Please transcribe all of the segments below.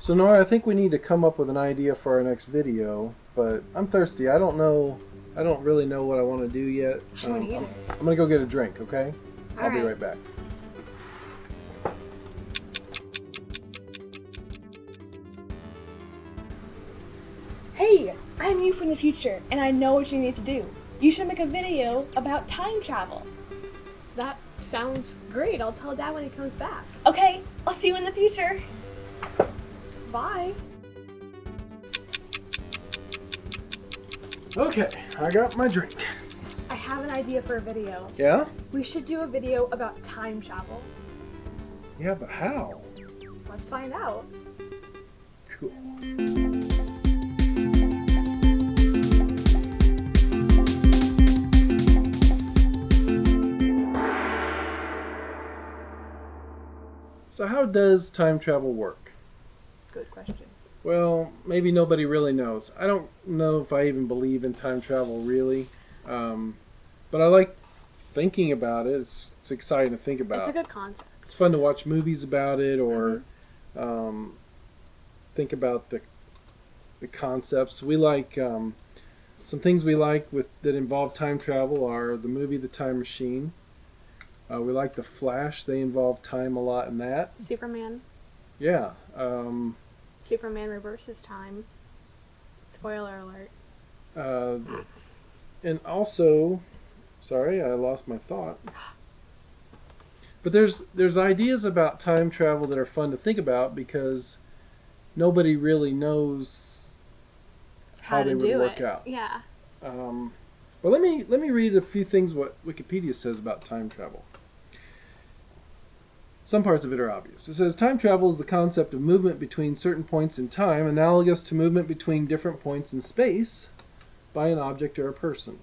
So Nora, I think we need to come up with an idea for our next video, but I'm thirsty. I don't know. I don't really know what I want to do yet. I don't either. I'm gonna go get a drink. Okay. I'll be Alright. right back. Hey, I'm you from the future, and I know what you need to do. You should make a video about time travel. That sounds great. I'll tell Dad when he comes back. Okay, I'll see you in the future. Bye. Okay, I got my drink. I have an idea for a video. Yeah? We should do a video about time travel. Yeah, but how? Let's find out. Cool. So how does time travel work? Good question. Well, maybe nobody really knows. I don't know if I even believe in time travel, really. But I like thinking about it. It's exciting to think about. It's a good concept. It's fun to watch movies about it or think about the concepts. We like some things we like that involve time travel are the movie The Time Machine. We like The Flash. They involve time a lot in that. Superman. Yeah. Superman reverses time. Spoiler alert. And also, sorry, I lost my thought. But there's ideas about time travel that are fun to think about because nobody really knows how they would work out. Yeah. But let me read a few things what Wikipedia says about time travel. Some parts of it are obvious. It says time travel is the concept of movement between certain points in time, analogous to movement between different points in space by an object or a person,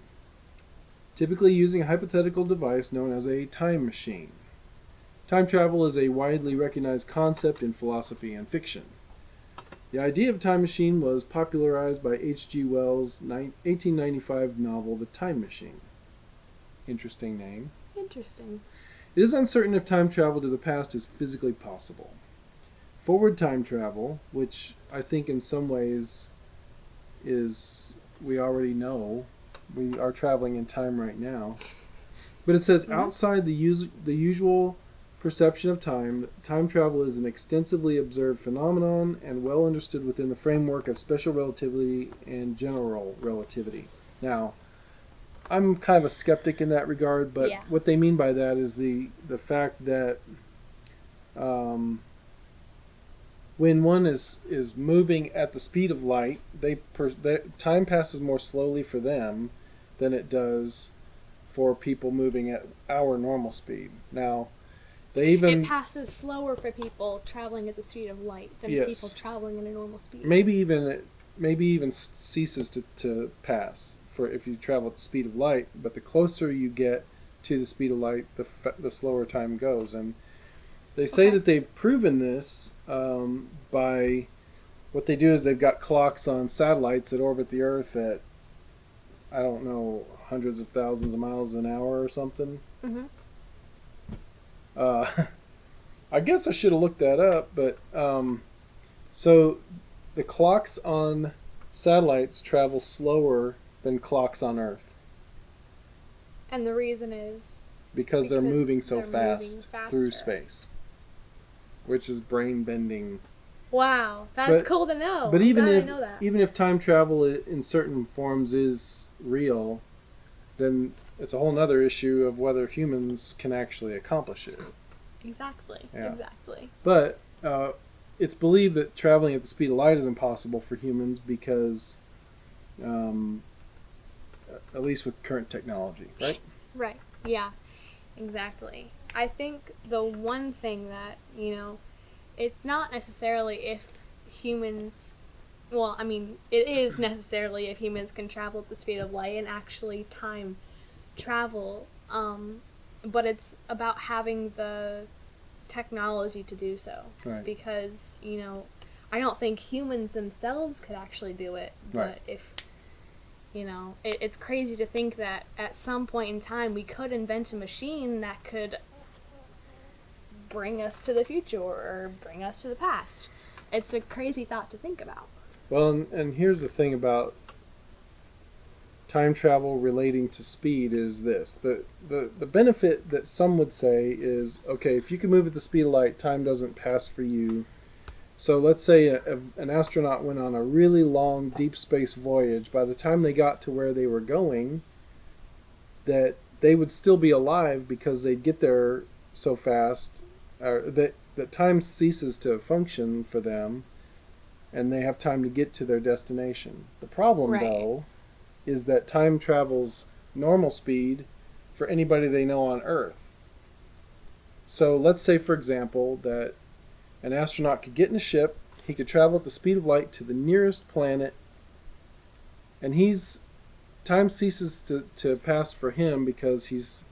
typically using a hypothetical device known as a time machine. Time travel is a widely recognized concept in philosophy and fiction. The idea of a time machine was popularized by H.G. Wells' 1895 novel The Time Machine. Interesting name. Interesting. It is uncertain if time travel to the past is physically possible. Forward time travel, which I think in some ways is we already know, we are traveling in time right now. But it says outside the usual perception of time, time travel is an extensively observed phenomenon and well understood within the framework of special relativity and general relativity. Now, I'm kind of a skeptic in that regard, but Yeah. what they mean by that is the fact that when one is moving at the speed of light, time passes more slowly for them than it does for people moving at our normal speed. Now, they even It passes slower for people traveling at the speed of light than Yes. people traveling at a normal speed. maybe even ceases to pass for if you travel at the speed of light, but the closer you get to the speed of light, the slower time goes. And they say that they've proven this by what they do is they've got clocks on satellites that orbit the Earth at, I don't know, hundreds of thousands of miles an hour or something. Mm-hmm. I guess I should have looked that up, but so the clocks on satellites travel slower than clocks on Earth And the reason is because they're moving so they're moving fast through faster. space, which is brain bending. Wow, that's But- cool to know. But I'm even glad if I know that. even if time travel in certain forms is real, then it's a whole nother issue of whether humans can actually accomplish it. Exactly. Yeah. Exactly. But it's believed that traveling at the speed of light is impossible for humans because, at least with current technology, right? Right. Yeah. Exactly. I think the one thing that, it's not necessarily if humans, well, I mean, it is necessarily if humans can travel at the speed of light and actually time travel, but it's about having the technology to do so. Right. Because, I don't think humans themselves could actually do it, but Right. if it's crazy to think that at some point in time we could invent a machine that could bring us to the future or bring us to the past. It's a crazy thought to think about. Well, and here's the thing about time travel relating to speed is this. The benefit that some would say is, okay, if you can move at the speed of light, time doesn't pass for you. So let's say an astronaut went on a really long deep space voyage. By the time they got to where they were going, that they would still be alive because they'd get there so fast, that time ceases to function for them, and they have time to get to their destination. The problem, Right. though, is that time travels normal speed for anybody they know on Earth. So let's say, for example, that an astronaut could get in a ship, he could travel at the speed of light to the nearest planet, and time ceases to pass for him because he's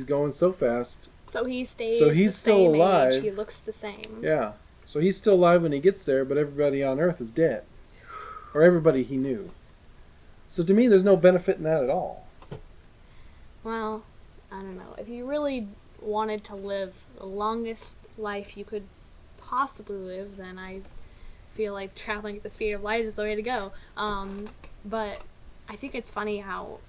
going so fast. So he stays So he's the still same alive. age, he looks the same. Yeah. So he's still alive when he gets there, but everybody on Earth is dead. Or everybody he knew. So to me, there's no benefit in that at all. Well, I don't know. If you really wanted to live the longest life you could possibly live, then I feel like traveling at the speed of light is the way to go. But I think it's funny how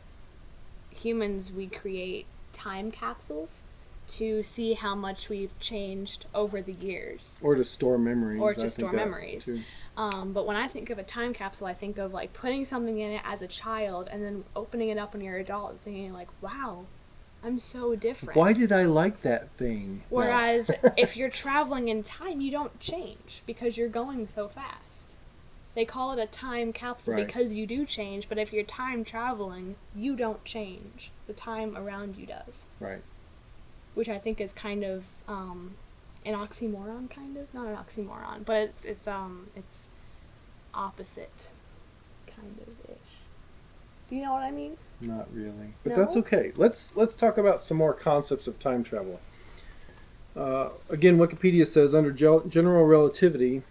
humans, we create time capsules to see how much we've changed over the years. Or to store memories. Or to I think store that memories. too. But when I think of a time capsule, I think of like putting something in it as a child and then opening it up when you're an adult and thinking like, wow, I'm so different. Why did I like that thing? No. Whereas if you're traveling in time, you don't change because you're going so fast. They call it a time capsule Right. because you do change, but if you're time traveling, you don't change. The time around you does. Right. Which I think is kind of an oxymoron, kind of. Not an oxymoron, but it's opposite, kind of ish. Do you know what I mean? Not really, but No? that's okay. Let's talk about some more concepts of time travel. Again, Wikipedia says under general relativity,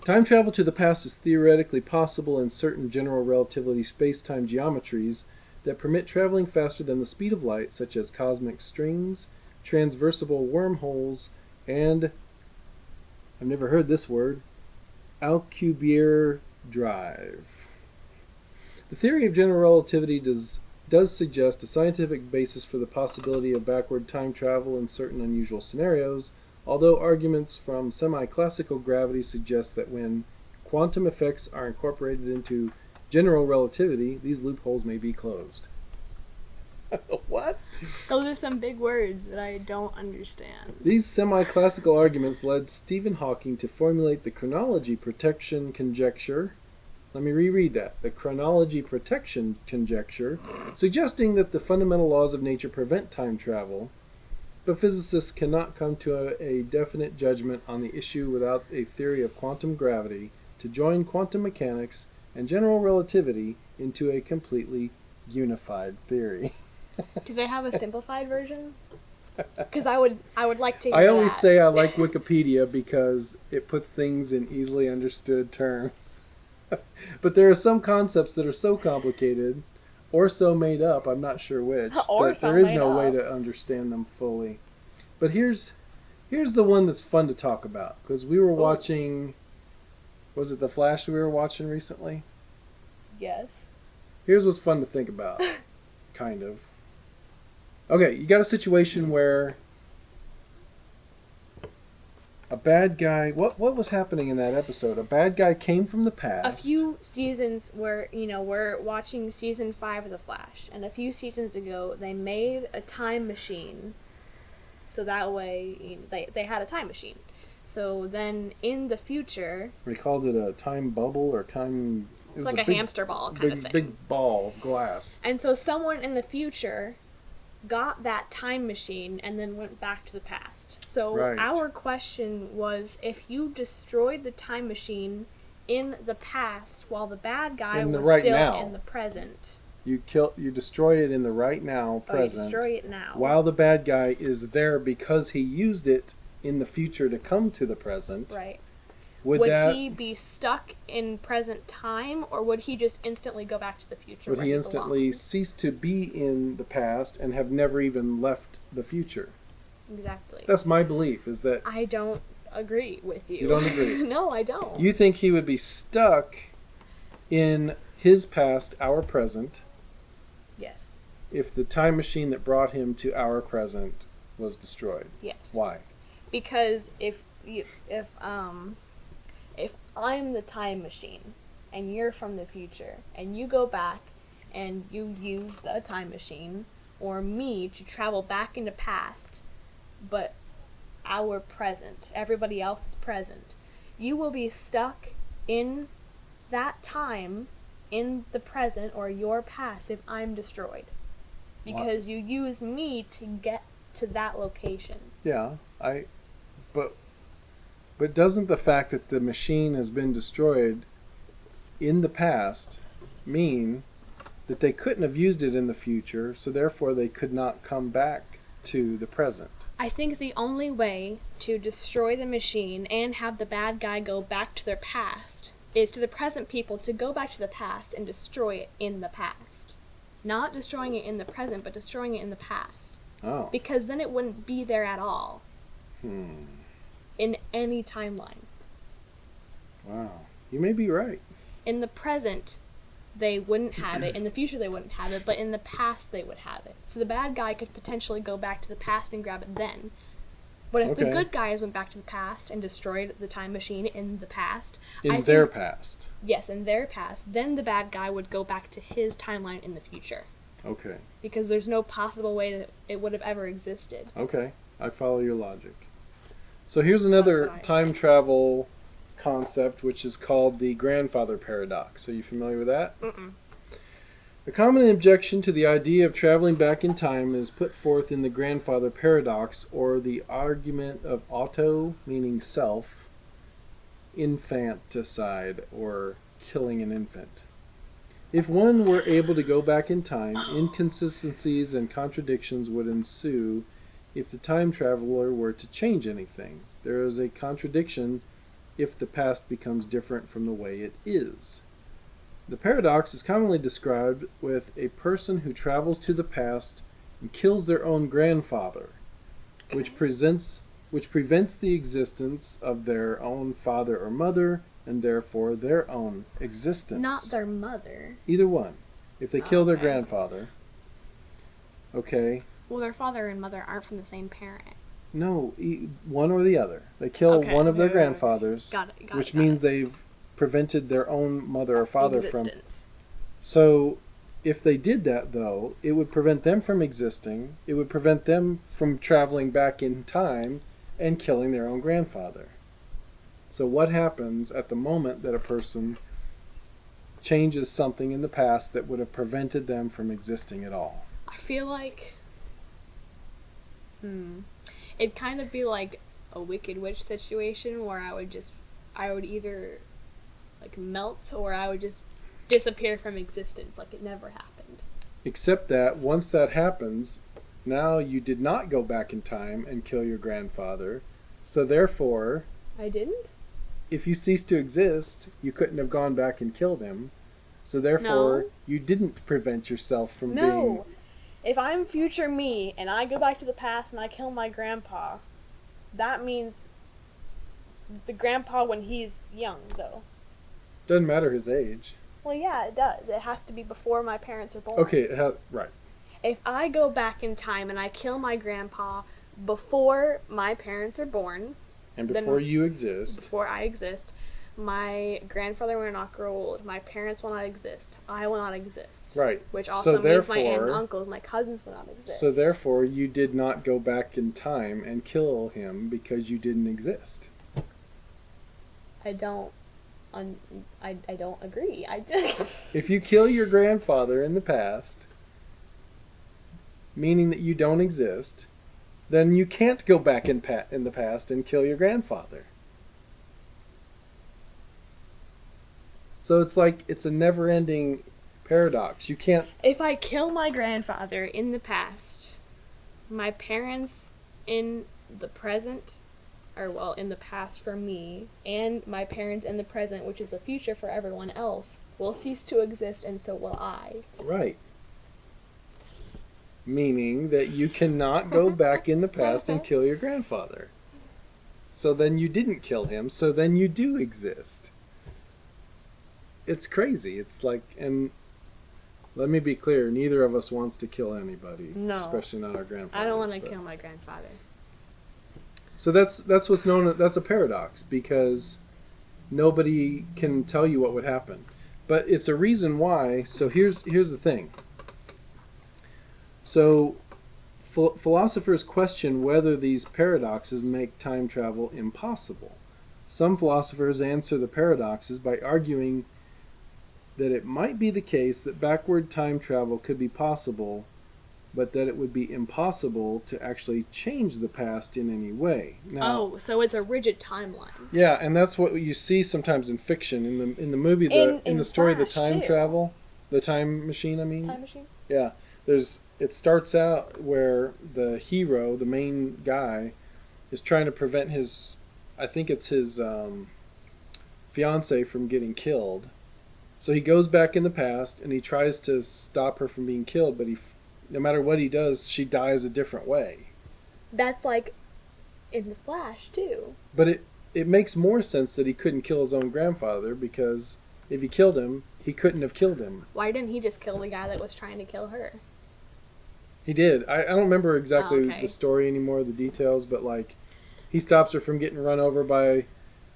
time travel to the past is theoretically possible in certain general relativity space-time geometries that permit traveling faster than the speed of light, such as cosmic strings, transversable wormholes, and I've never heard this word, Alcubierre drive. The theory of general relativity does suggest a scientific basis for the possibility of backward time travel in certain unusual scenarios, although arguments from semi-classical gravity suggest that when quantum effects are incorporated into general relativity, these loopholes may be closed. What? Those are some big words that I don't understand. These semi-classical arguments led Stephen Hawking to formulate the chronology protection conjecture. Let me reread that. The chronology protection conjecture, suggesting that the fundamental laws of nature prevent time travel, but physicists cannot come to a definite judgment on the issue without a theory of quantum gravity to join quantum mechanics and general relativity into a completely unified theory. Do they have a simplified version? Because I would like to hear I always that. say I like Wikipedia because it puts things in easily understood terms. But there are some concepts that are so complicated or so made up, I'm not sure which, Or that so there is made no way up. to understand them fully. But here's the one that's fun to talk about, because we were watching, was it The Flash we were watching recently? Yes. Here's what's fun to think about, kind of. Okay, you got a situation where a bad guy, what was happening in that episode? A bad guy came from the past. A few seasons where, we're watching season 5 of The Flash, and a few seasons ago they made a time machine, so that way they had a time machine. So then in the future, They called it a time bubble or time. It it's was like a hamster ball kind of thing. Big ball of glass. And so someone in the future got that time machine and then went back to the past. So Right. our question was, if you destroyed the time machine in the past while the bad guy In the was right still now. in the present. You destroy it in the right now, present. Oh, you destroy it now. While the bad guy is there because he used it in the future to come to the present. Right. Would he be stuck in present time, or would he just instantly go back to the future? would where he he instantly belonged? cease to be in the past and have never even left the future? Exactly. That's my belief, is that I don't agree with you. You don't agree? No, I don't. You think he would be stuck in his past, our present, Yes. if the time machine that brought him to our present was destroyed? Yes. Why? Because if I'm the time machine and you're from the future and you go back and you use the time machine or me to travel back into past, but our present, everybody else is present, you will be stuck in that time in the present or your past if I'm destroyed. Because you used me to get to that location. Yeah, but doesn't the fact that the machine has been destroyed in the past mean that they couldn't have used it in the future, so therefore they could not come back to the present? I think the only way to destroy the machine and have the bad guy go back to their past is to the present people to go back to the past and destroy it in the past. Not destroying it in the present, but destroying it in the past. Oh. Because then it wouldn't be there at all. In any timeline. Wow. You may be right. In the present, they wouldn't have it. In the future, they wouldn't have it. But in the past, they would have it. So the bad guy could potentially go back to the past and grab it then. But if the good guys went back to the past and destroyed the time machine in the past... In their past. Yes, in their past. Then the bad guy would go back to his timeline in the future. Okay. Because there's no possible way that it would have ever existed. Okay. I follow your logic. So here's another time travel concept, which is called the grandfather paradox. Are you familiar with that? Mm-mm. A common objection to the idea of traveling back in time is put forth in the grandfather paradox, or the argument of auto, meaning self, infanticide, or killing an infant. If one were able to go back in time, inconsistencies and contradictions would ensue if the time traveler were to change anything. There is a contradiction if the past becomes different from the way it is. The paradox is commonly described with a person who travels to the past and kills their own grandfather, which prevents the existence of their own father or mother, and therefore their own existence. Not their mother. Either one. If they kill their Okay. grandfather, okay. Well, their father and mother aren't from the same parent. No, one or the other. They kill Okay. one of their Okay. grandfathers, Got it. which means they've prevented their own mother or father from. Existence. So, if they did that, though, it would prevent them from existing. It would prevent them from traveling back in time and killing their own grandfather. So, what happens at the moment that a person changes something in the past that would have prevented them from existing at all? I feel like it'd kind of be like a Wicked Witch situation where I would either like melt or I would just disappear from existence like it never happened. Except that once that happens, now you did not go back in time and kill your grandfather. So therefore, I didn't? if you cease to exist, you couldn't have gone back and killed him. So therefore, No. you didn't prevent yourself from being... No. If I'm future me and I go back to the past and I kill my grandpa, that means the grandpa when he's young, though. Doesn't matter his age. Well, yeah, it does. It has to be before my parents are born. Okay, right. If I go back in time and I kill my grandpa before my parents are born, And Then- before you exist, before I exist, my grandfather will not grow old. My parents will not exist. I will not exist. right. Which also so means my aunt and therefore, uncles, my cousins will not exist. so therefore, you did not go back in time and kill him because you didn't exist. I don't agree. I did. If you kill your grandfather in the past, meaning that you don't exist, then you can't go back in the past and kill your grandfather. So it's like it's a never-ending paradox. You can't. If I kill my grandfather in the past, my parents in the present, or well, in the past for me, and my parents in the present, which is the future for everyone else, will cease to exist, and so will I. Right. Meaning that you cannot go back in the past and kill your grandfather. So then you didn't kill him. So then you do exist. It's crazy. It's like, and let me be clear, neither of us wants to kill anybody. No. Especially not our grandfather. I don't want to kill my grandfather. So that's what's known as, that's a paradox, because nobody can tell you what would happen. But it's a reason why. So here's the thing. So philosophers question whether these paradoxes make time travel impossible. Some philosophers answer the paradoxes by arguing that it might be the case that backward time travel could be possible, but that it would be impossible to actually change the past in any way. Now, Oh, so it's a rigid timeline. yeah, and that's what you see sometimes in fiction. In the movie, in the story of the Flash, time too. travel, the time machine. I mean, Time machine? yeah. It starts out where the hero, the main guy, is trying to prevent his, I think it's his fiance from getting killed. So he goes back in the past and he tries to stop her from being killed, but no matter what he does, she dies a different way. That's like in the Flash too. But it makes more sense that he couldn't kill his own grandfather, because if he killed him, he couldn't have killed him. Why didn't he just kill the guy that was trying to kill her? He did. I don't remember exactly Oh, okay. the story anymore, the details, but like he stops her from getting run over by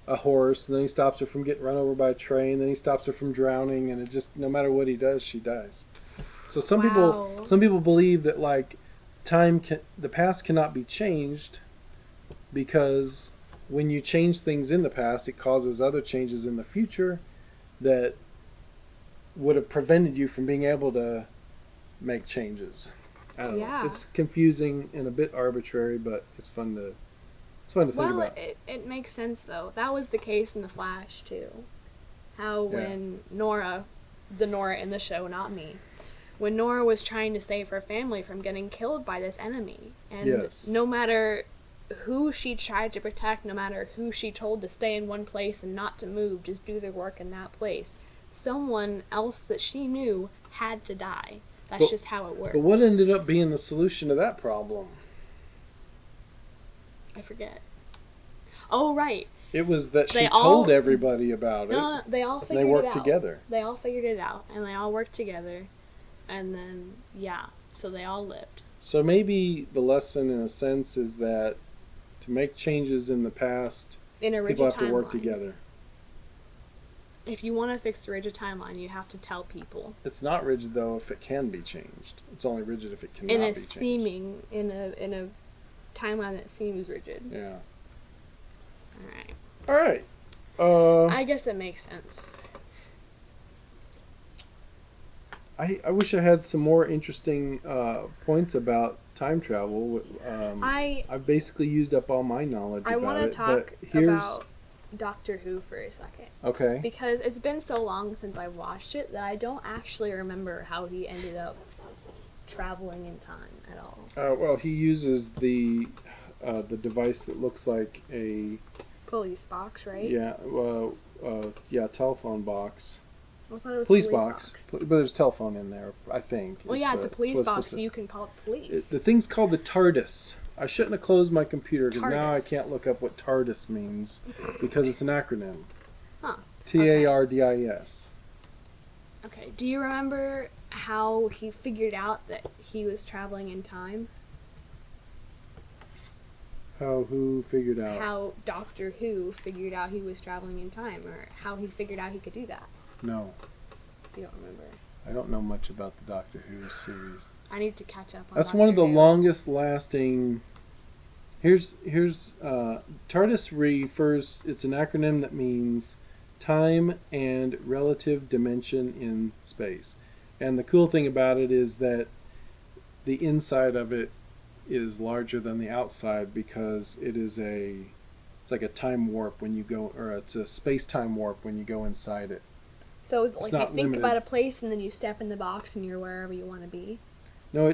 a horse, and then he stops her from getting run over by a train, then he stops her from drowning, and it just, no matter what he does, she dies. So some Wow. people believe that like the past cannot be changed, because when you change things in the past, it causes other changes in the future that would have prevented you from being able to make changes. I don't know. Yeah. It's confusing and a bit arbitrary, but it's fun to think Well, about. it makes sense though. That was the case in the Flash too. How when Nora, the Nora in the show, not me, when Nora was trying to save her family from getting killed by this enemy, and Yes. no matter who she tried to protect, no matter who she told to stay in one place and not to move, just do their work in that place, someone else that she knew had to die. That's just how it worked. But what ended up being the solution to that problem? I forget. Oh, right. It was that she They told all- everybody about it. No, they all and figured they it worked out. together. They all figured it out, and they all worked together, and then, yeah, so they all lived. So maybe the lesson, in a sense, is that to make changes in the past, In a rigid people have to work timeline. together. If you want to fix the rigid timeline, you have to tell people. It's not rigid though if it can be changed. It's only rigid if it cannot In be a changed. seeming, in a timeline that seems rigid. Yeah. Alright. All right. I guess it makes sense. I wish I had some more interesting points about time travel. I've basically used up all my knowledge I about want to it. talk but here's about Doctor Who for a second. okay. Because it's been so long since I watched it that I don't actually remember how he ended up traveling in time at all. Well, he uses the device that looks like a Police box, right? telephone box. I thought it was Police box. But there's a telephone in there, I think. Well, is yeah, it's the- a police what's box, supposed so to- you can call the police. The thing's called the TARDIS. I shouldn't have closed my computer because now I TARDIS. can't look up what TARDIS means because it's an acronym. Huh. TARDIS. Okay, do you remember how he figured out that he was traveling in time? Who figured out? How Doctor Who figured out he was traveling in time, or how he figured out he could do that? No, You don't remember. I don't know much about the Doctor Who series. I need to catch up on That's Doctor one of the Who. longest lasting. Here's TARDIS refers. It's an acronym that means time and relative dimension in space. And the cool thing about it is that the inside of it is larger than the outside because it's like a time warp when you go, or it's a space-time warp when you go inside it. So it's It's like you not think limited. about a place and then you step in the box and you're wherever you want to be. No,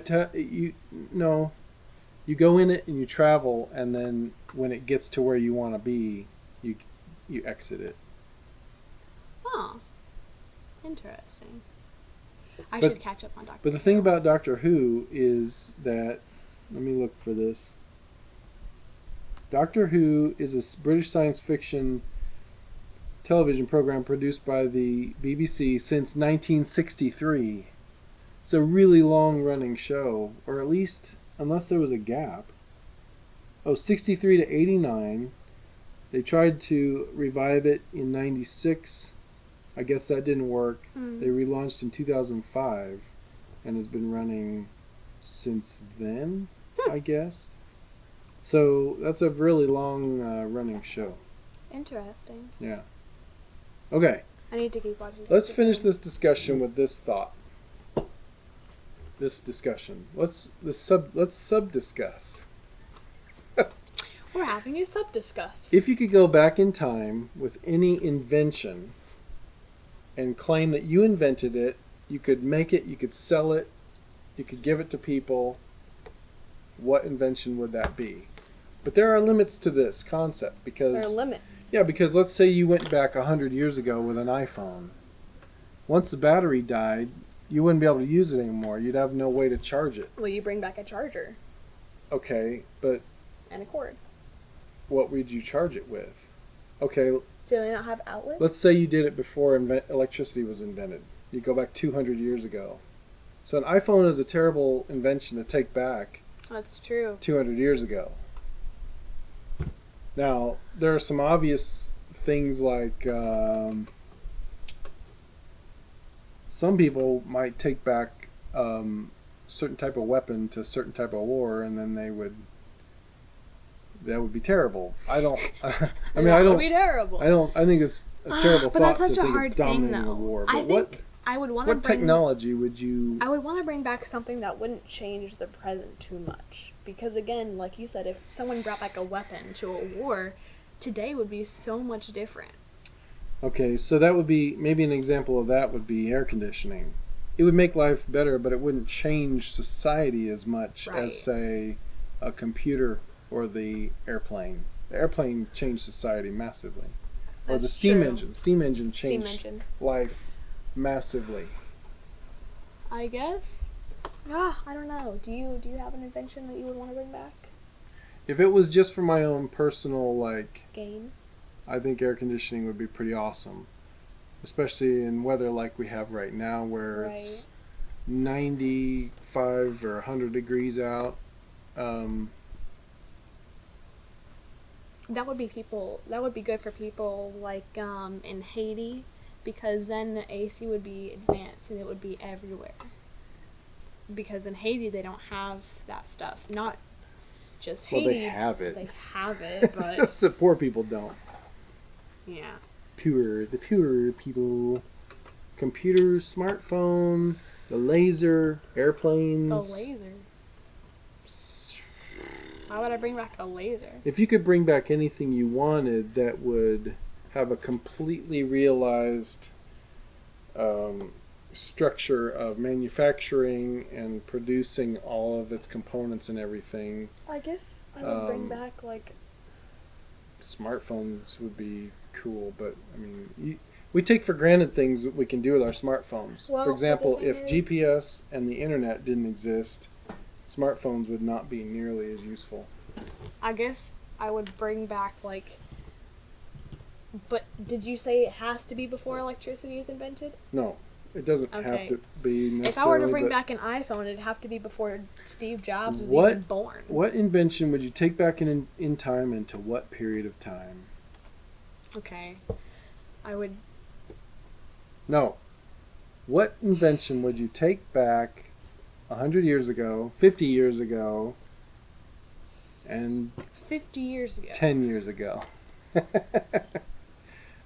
you go in it and you travel, and then when it gets to where you want to be, you exit it. Oh, interesting. I But- should catch up on Doctor. But the thing about Doctor Who is that, let me look for this. Doctor Who is a British science fiction television program produced by the BBC since 1963. It's a really long running show, or at least, unless there was a gap. Oh, 63 to 89. They tried to revive it in 96. I guess that didn't work. They relaunched in 2005 and has been running since then, I guess. So that's a really long running show. Interesting. Yeah. Okay, I need to keep watching. let's finish this discussion with this thought. This discussion. Let's sub-discuss. We're having a sub-discuss. If you could go back in time with any invention and claim that you invented it, you could make it, you could sell it, you could give it to people, what invention would that be? But there are limits to this concept because... There are limits. Yeah, because let's say you went back 100 years ago with an iPhone. Once the battery died, you wouldn't be able to use it anymore. You'd have no way to charge it. Well, you bring back a charger Okay, but and a cord. what would you charge it with? Okay, Do they not have outlets? let's say you did it before electricity was invented. You go back 200 years ago. So an iPhone is a terrible invention to take back That's true. 200 years ago. Now, there are some obvious things like some people might take back certain type of weapon to a certain type of war, and then that would be terrible. I don't. I mean, I That don't. would be terrible. I think it's a terrible But thought that's such to a think hard of thing, dominating though. a war. I But think I would want to what bring. technology would you? I would want to bring back Something that wouldn't change the present too much. Because again, like you said, if someone brought back a weapon to a war, today would be so much different. Okay, so that would be maybe an example of that would be air conditioning. It would make life better, but it wouldn't change society as much Right. as, say, a computer or the airplane. The airplane changed society massively. Or the That's steam true. engine. Steam engine Steam changed engine. life massively. I guess. I don't know. Do you have an invention that you would want to bring back? If it was just for my own personal, Game. I think air conditioning would be pretty awesome. Especially in weather like we have right now where it's 95 or 100 degrees out. That would be good for people like in Haiti, because then the AC would be advanced and it would be everywhere. Because in Haiti they don't have that stuff. Not just Well, Haiti. they have it. They have it, It's but just that poor people don't. yeah. The pure people. Computer, smartphone, the laser, airplanes. The laser. Why would I bring back a laser? If you could bring back anything you wanted that would have a completely realized structure of manufacturing and producing all of its components and everything, I guess I would bring Um, back like smartphones would be cool. But I mean, we take for granted things that we can do with our smartphones. Well, For but example, the if thing is- GPS and the internet didn't exist, smartphones would not be nearly as useful. I guess I would bring back like. But did you say it has to be before electricity is invented? No, it doesn't have Okay. to be necessarily. If I were to bring but back an iPhone, it'd have to be before Steve Jobs was What- even born. what invention would you take back in time and to what period of time? Okay. I would. No. What invention would you take back 100 years ago, 50 years ago, and 50 years ago. 10 years ago?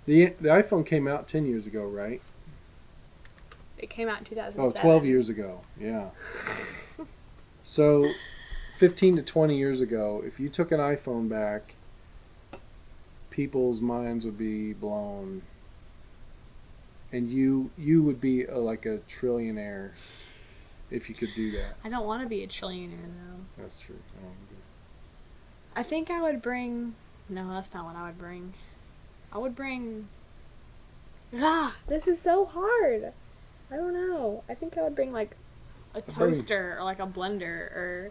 The iPhone came out 10 years ago, right? It came out in Oh, 2007. 12 years ago. Yeah. So 15 to 20 years ago, if you took an iPhone back, people's minds would be blown. And you would be like a trillionaire if you could do that. I don't want to be a trillionaire, though. That's true. I think I would bring... No, that's not what I would bring. I would bring... This is so hard. I don't know. I think I would bring, like, a toaster or, like, a blender or...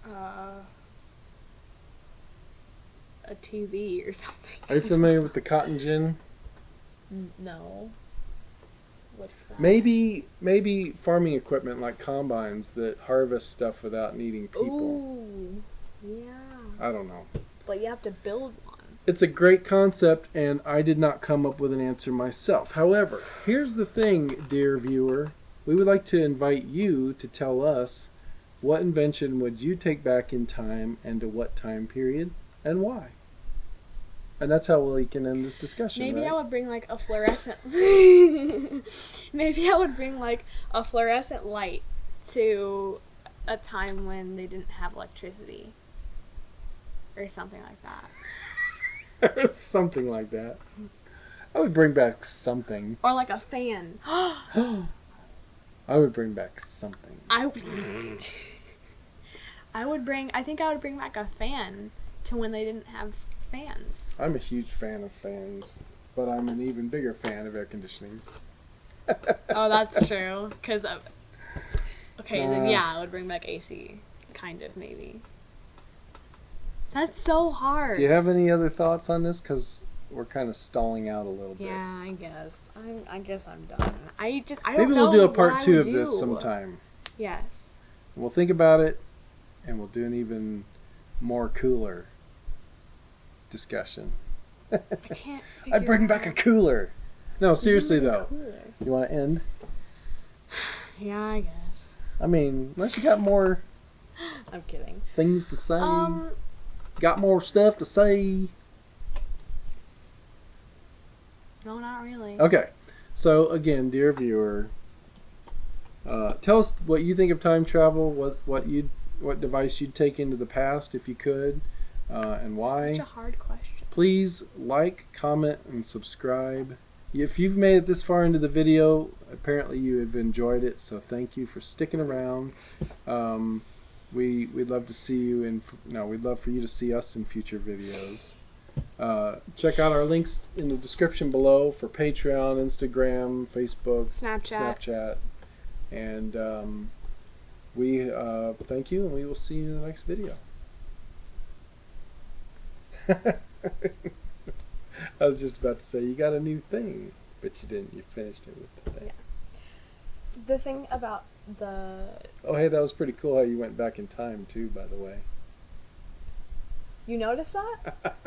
A TV or something. Are you familiar with the cotton gin? No. What's that? Maybe farming equipment like combines that harvest stuff without needing people. Ooh, yeah. I don't know. But you have to build one. It's a great concept, and I did not come up with an answer myself. However, here's the thing, dear viewer. We would like to invite you to tell us what invention would you take back in time and to what time period and why. And that's how we can end this discussion. Maybe right? I would bring like a fluorescent. Maybe I would bring like a fluorescent light to a time when they didn't have electricity, or something like that. Something like that. I would bring back something. Or like a fan. I would bring back something. I think I would bring back a fan to when they didn't have fans. I'm a huge fan of fans, but I'm an even bigger fan of air conditioning. Oh, that's true. Then yeah, I would bring back AC. Kind of, maybe. That's so hard. Do you have any other thoughts on this? Because we're kind of stalling out a little bit. Yeah, I guess. I guess I'm done. I don't Maybe know we'll do a what part I 2 would of this do. sometime. Yes. We'll think about it, and we'll do an even more cooler discussion. I can't I'd bring back a cooler. No, seriously Maybe a though. cooler. You want to end? Yeah, I guess. I mean, unless you got more I'm kidding. things to say. Got more stuff to say. No, not really. Okay. So again, dear viewer, tell us what you think of time travel. What device you'd take into the past if you could, and why. Such a hard question. Please like, comment, and subscribe. If you've made it this far into the video, apparently you have enjoyed it. So thank you for sticking around. We'd love to see you we'd love for you to see us in future videos. Check out our links in the description below for Patreon, Instagram, Facebook, Snapchat. And we thank you, and we will see you in the next video. I was just about to say, you got a new thing, but you didn't. You finished it with the thing. Yeah. The thing about the... Oh, hey, that was pretty cool how you went back in time, too, by the way. You noticed that?